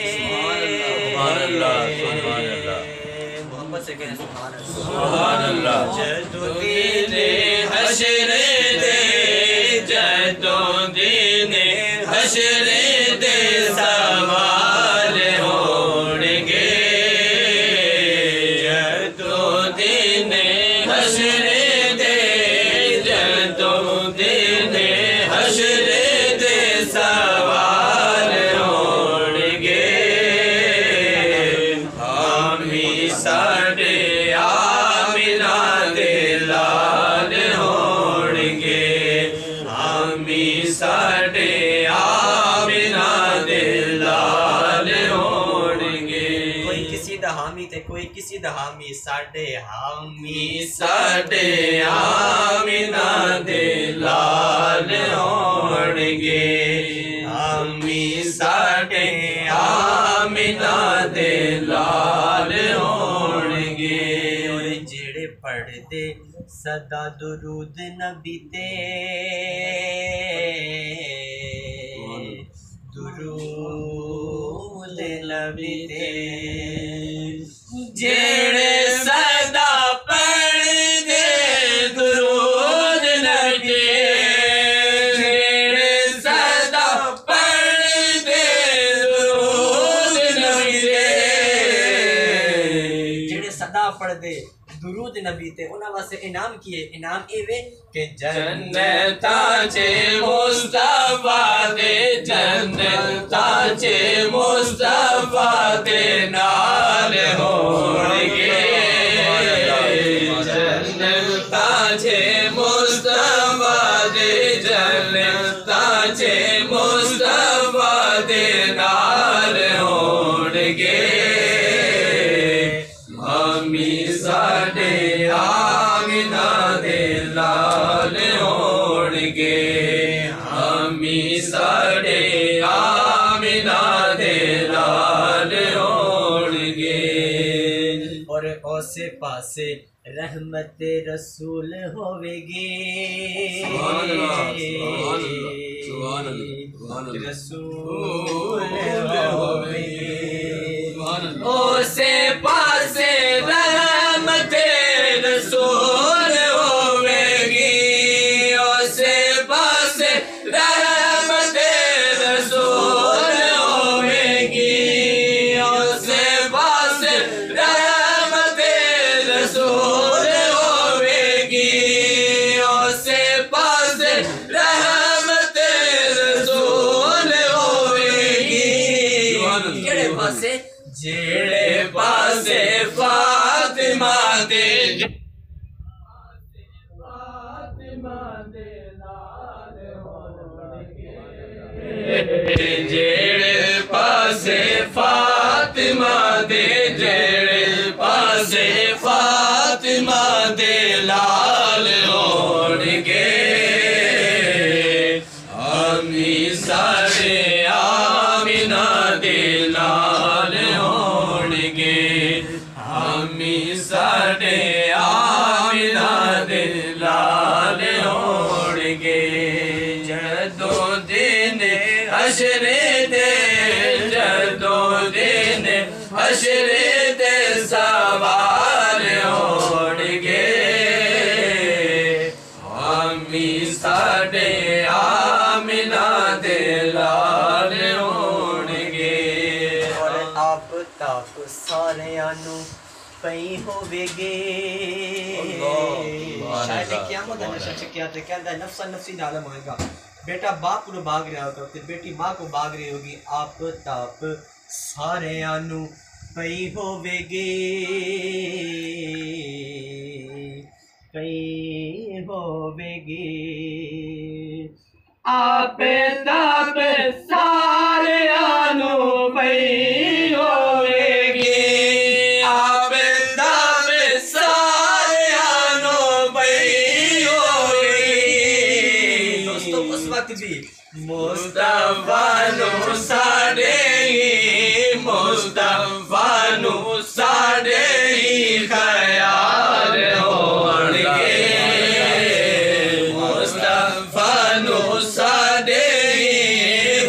سبحان اللہ سبحان اللہ محبت سے کہیں سبحان اللہ سبحان اللہ جدو دین حشر دے جدو دین حشر دے سوال ہونگے جدو دین حشر دے جدو دین حشر دے سوال ہونگے ہمی ساڑے آمینہ دے لال ہونگے ہمی ساڑے آمینہ دے لال ہونگے کوئی کسی دا حامی تے کوئی کسی دا حامی ساڑے حامی ساڑے آمینہ دے لال ہونگے ہمی ساڑے آمینہ دے لال ہونگے اور جڑے پڑھ دے صدا درود نبی تے درود نبی تے جڑے صدا پڑھ دے درود نبی جڑے صدا پڑھ دے درود نبی جڑے صدا پڑھ دے درود نبی تے انہاں واسطے انعام کیے انعام ایوے کہ جنتاں چے مصطفیٰ دے جنتاں چے مصطفیٰ دے نال ہونگے جنتاں چے مصطفیٰ دے جنتاں چے مصطفیٰ دے نال ہونگے ہمی ساڑے آمینہ دے لال ہونگے ہمی ساڑے آمینہ دے لال ہونگے اور اوسے پاسے رحمت رسول ہوئے گے سبحان اللہ سبحان اللہ سبحان اللہ رسول ہوئے گے اوسے پاسے رحمت رسول ہوئے گی اوسے پاسے رحمت رسول ہوئے گی اوسے پاسے رحمت رسول ہوئے گی اوسے پاسے رحمت رسول ہوئے گی کیڑے پاسے جڑے پاسے فاطمہ دے جڑے پاسے فاطمہ دے جڑے پاسے فاطمہ دے لال ہونگے ہمی ساڑے آمینہ دے لال ہونگے ہمی ساڑے آمینہ دے لال ہونگے جدو دن حشر دے جدو دن حشر دے سوال ہونگے ہمی ساڑے آمینہ دے لال ہونگے اور آپ تاک سارے آنو پئی ہوئے گے شاید قیامت ہے نشہ چکیا تے کہندہ ہے نفسا نفسی عالم ہوئے گا بیٹا باپ کو باغ رہا ہوگا پھر بیٹی ماں کو باغ رہی ہوگی آپ تاپ سارے آنو پئی ہوئے گے پئی ہوئے گے آپ تاب سارے آنو پئی ہوئے گی آپ تاب سارے آنو پئی ہوئے گی دوستو اس وقت بھی مصطفیٰ نو ساڑے ہی مصطفیٰ نو ساڑے ہی خیال ہونگے مصطفیٰ نو ساڑے ہی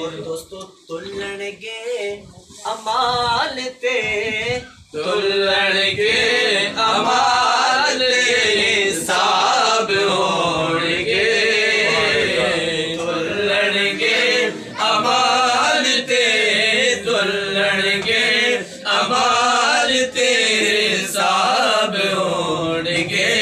اور دوستو تلن گے امال تے تلن گے امال تے حساب ہوਣگے تلن گے امال تے تلن گے امال تے حساب ہوਣگے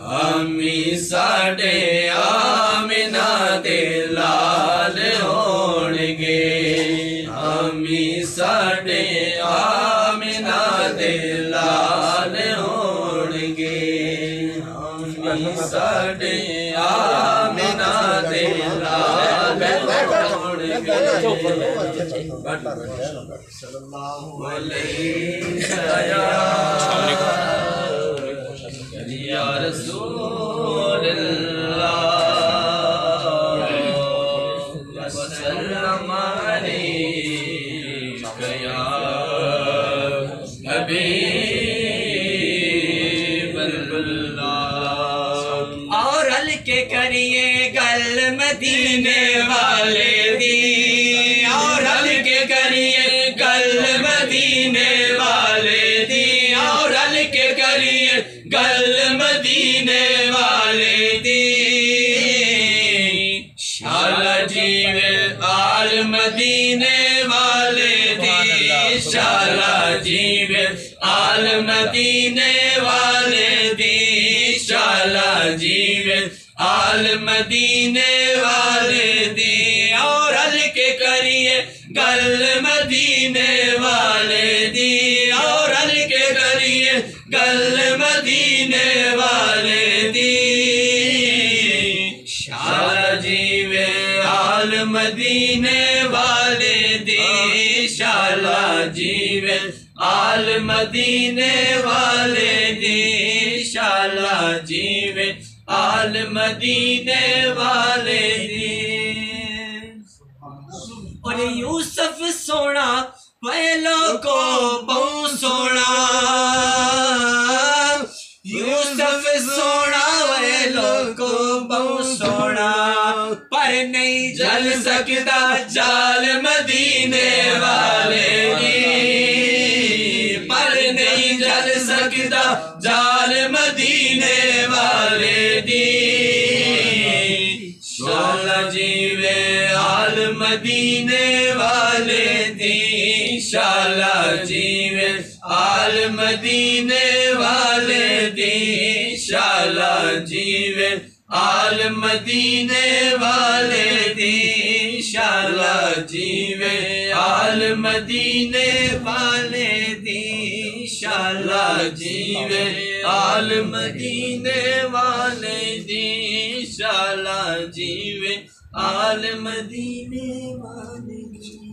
ہمی ساڈے آمنہ دے لال ہوਣگے ہمی ساڈے آمنہ دے لال ہوਣگے ہمی ساڈے آمنہ دے لال ہوਣگے صلی اللہ یا رسول اللہ وسلم علیک یا حبیب اللہ اور ہلکے کریے گل مدینے والے دی اور ہلکے کریے گل مدینے والے دی اور ہلکے کریے گل مدینے والے دی شالا جیوے آل مدینے والے دی شالا جیوے آل مدینے والے دی شالا جیوے آل مدینے والے دی اور ہلکے کریے گل مدینے والے دی اور ہلکے کریے گل مدینے والے دی شالا جیوے آل مدینے والے دی شالا جیوے آل مدینے والے دی شالا جیوے آل مدینے والے دی اور یوسف سونا پہلو کو بہو سونا یوسف سونا پہلو کو بہو سونا پر نہیں جل سکتا جال مدینے والے دی پر نہیں جل سکتا جال مدینے والے دی شالا جیوے آل مدینے والے دی شالا جیوے آل مدینے والے دی شالا جیوے آل مدینے والے دی شالا جیوے آل مدینے والے دی شالا جیوے آل مدینے والے دی شالا جیوے آل مدینے والے دی